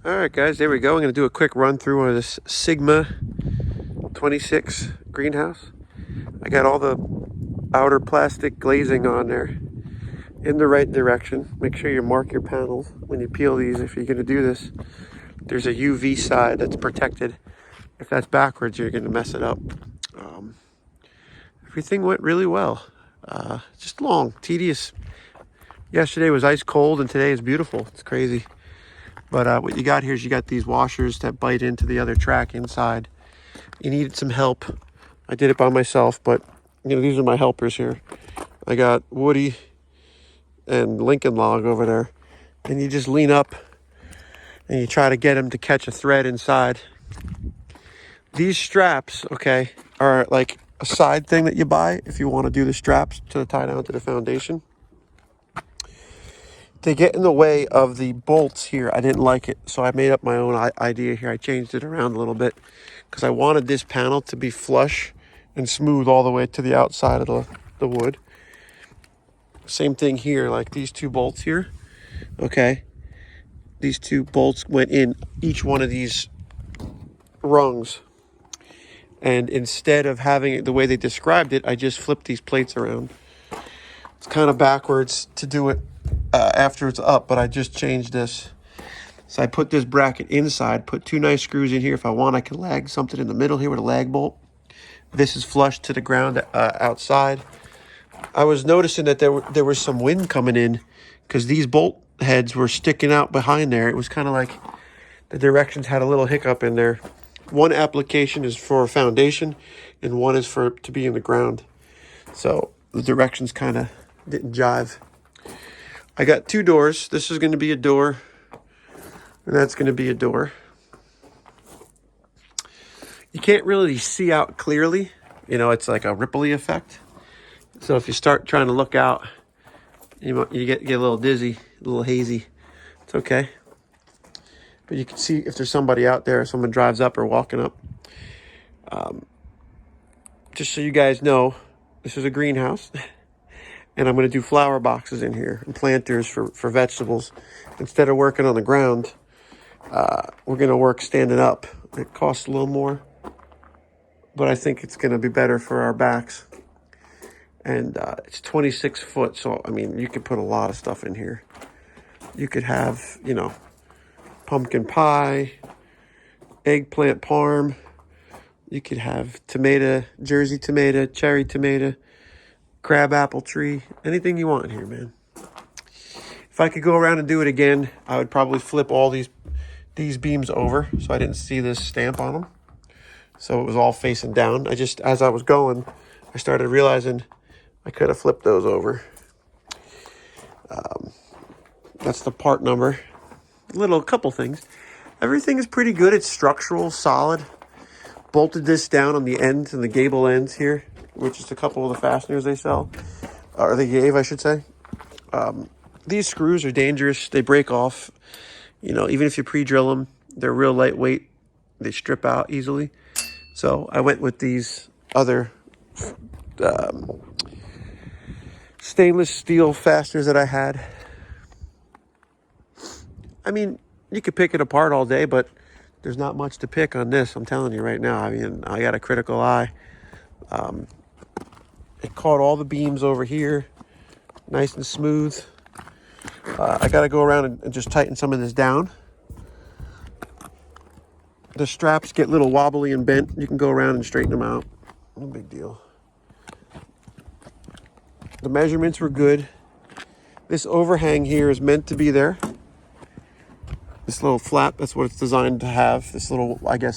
All right, guys, there we go. I'm going to do a quick run through of this Sigma 26 greenhouse. I got all the outer plastic glazing on there in the right direction. Make sure you mark your panels when you peel these if you're going to do this. There's a UV side that's protected. If that's backwards, you're going to mess it up. Um, Everything went really well. Just long, tedious. Yesterday was ice cold and today is beautiful. It's crazy. But what you got here is you got these washers that bite into the other track inside. You needed some help. I did it by myself, but these are my helpers here. I got Woody and Lincoln Log over there. And you just lean up and you try to get them to catch a thread inside. These straps, okay, are like a side thing that you buy if you want to do the straps to tie down to the foundation. They get in the way of the bolts here. I didn't like it, so I made up my own idea here. I changed it around a little bit because I wanted this panel to be flush and smooth all the way to the outside of the wood. Same thing here, like these two bolts here, okay? These two bolts went in each one of these rungs. And instead of having it the way they described it, I just flipped these plates around. It's kind of backwards to do it after it's up, but I just changed this. So I put this bracket inside, put two nice screws in here. If I want, I can lag something in the middle here with a lag bolt. This is flush to the ground outside. I was noticing that there was some wind coming in because these bolt heads were sticking out behind there. It was kind of like the directions had a little hiccup in there. One application is for foundation and one is for to be in the ground. So the directions kind of didn't jive. I got two doors. This is going to be a door, and that's going to be a door. You can't really see out clearly. It's like a ripply effect. So if you start trying to look out, you get a little dizzy, a little hazy. It's okay. But you can see if there's somebody out there, if someone drives up or walking up. Just so you guys know, this is a greenhouse. And I'm going to do flower boxes in here and planters for vegetables. Instead of working on the ground, we're going to work standing up. It costs a little more, but I think it's going to be better for our backs. And it's 26 foot, so, you could put a lot of stuff in here. You could have, pumpkin pie, eggplant parm. You could have tomato, Jersey tomato, cherry tomato, crab apple tree, anything you want in here, man. If I could go around and do it again, I would probably flip all these beams over so I didn't see this stamp on them. So it was all facing down. As I was going, I started realizing I could have flipped those over. That's the part number. A couple things. Everything is pretty good. It's structural, solid. Bolted this down on the ends and the gable ends here, which is a couple of the fasteners they sell, or they gave, I should say. These screws are dangerous. They break off. Even if you pre-drill them, they're real lightweight. They strip out easily. So I went with these other stainless steel fasteners that I had. You could pick it apart all day, but there's not much to pick on this. I'm telling you right now. I got a critical eye. It caught all the beams over here, nice and smooth. I got to go around and just tighten some of this down. The straps get a little wobbly and bent. You can go around and straighten them out. No big deal. The measurements were good. This overhang here is meant to be there. This little flap, that's what it's designed to have. This little, little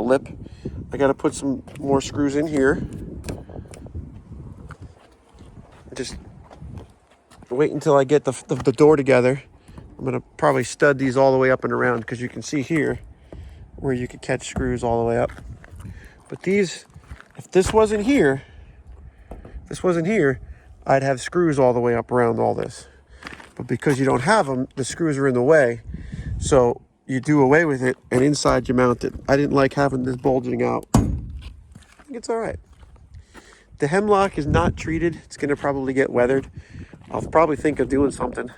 lip. I got to put some more screws in here. Just wait until I get the door together. I'm going to probably stud these all the way up and around because you can see here where you could catch screws all the way up. But these, if this wasn't here, I'd have screws all the way up around all this. But because you don't have them, the screws are in the way. So you do away with it, and inside you mount it. I didn't like having this bulging out. I think it's all right. The hemlock is not treated. It's going to probably get weathered. I'll probably think of doing something.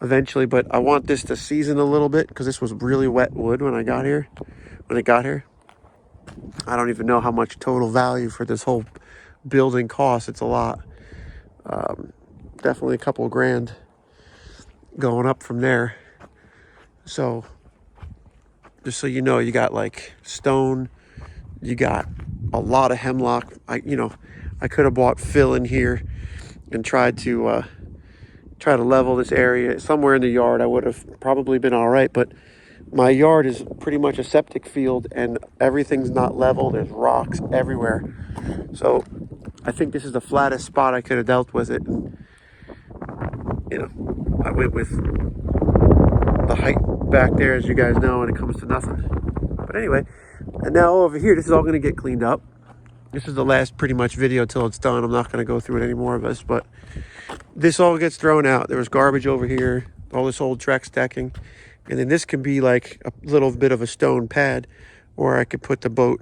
eventually, but I want this to season a little bit because this was really wet wood when I got here. When it got here, I don't even know how much total value for this whole building costs. It's a lot. Definitely a couple of grand going up from there. So just so you know, you got like stone, you got a lot of hemlock. I could have bought fill in here and tried to level this area somewhere in the yard. I would have probably been all right, but my yard is pretty much a septic field and everything's not level. There's rocks everywhere. So I think this is the flattest spot I could have dealt with it. And, I went with the height back there, as you guys know, and it comes to nothing. But anyway, and now over here, this is all going to get cleaned up. This is the last pretty much video till it's done. I'm not going to go through it anymore of this, but this all gets thrown out. There was garbage over here, all this old Trex stacking. And then this can be like a little bit of a stone pad, or I could put the boat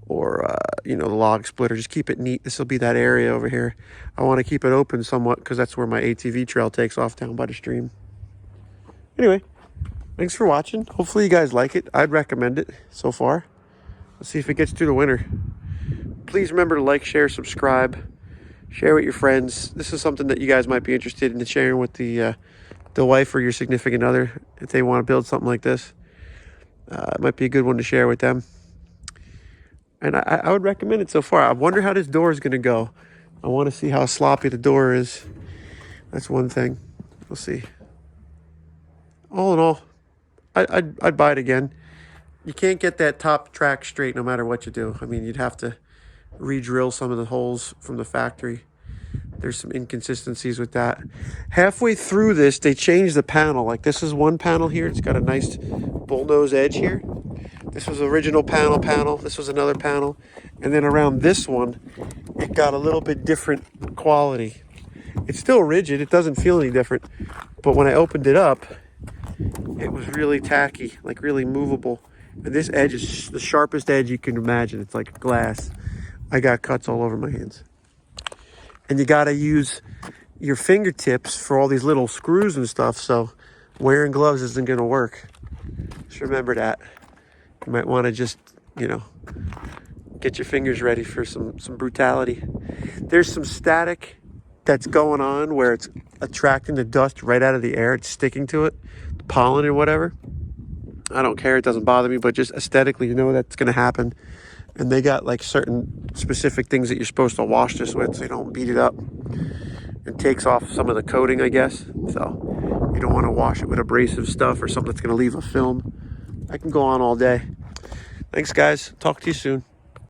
or, the log splitter. Just keep it neat. This will be that area over here. I want to keep it open somewhat because that's where my ATV trail takes off down by the stream. Anyway, thanks for watching. Hopefully you guys like it. I'd recommend it so far. Let's see if it gets through the winter. Please remember to like, share, subscribe. Share with your friends. This is something that you guys might be interested in sharing with the wife or your significant other if they want to build something like this. It might be a good one to share with them. And I would recommend it so far. I wonder how this door is going to go. I want to see how sloppy the door is. That's one thing. We'll see. All in all, I'd buy it again. You can't get that top track straight no matter what you do. I mean, you'd have to re-drill some of the holes from the factory. There's some inconsistencies with that. Halfway through this, they changed the panel. Like this is one panel here. It's got a nice bullnose edge here. This was the original panel. This was another panel. And then around this one, it got a little bit different quality. It's still rigid. It doesn't feel any different. But when I opened it up, it was really tacky, like really movable. And this edge is the sharpest edge you can imagine. It's like glass. I got cuts all over my hands. And you got to use your fingertips for all these little screws and stuff. So wearing gloves isn't going to work. Just remember that. You might want to just, get your fingers ready for some brutality. There's some static that's going on where it's attracting the dust right out of the air. It's sticking to it, the pollen or whatever. I don't care. It doesn't bother me, but just aesthetically, that's going to happen. And they got like certain specific things that you're supposed to wash this with so you don't beat it up. It takes off some of the coating, I guess. So you don't want to wash it with abrasive stuff or something that's going to leave a film. I can go on all day. Thanks, guys. Talk to you soon.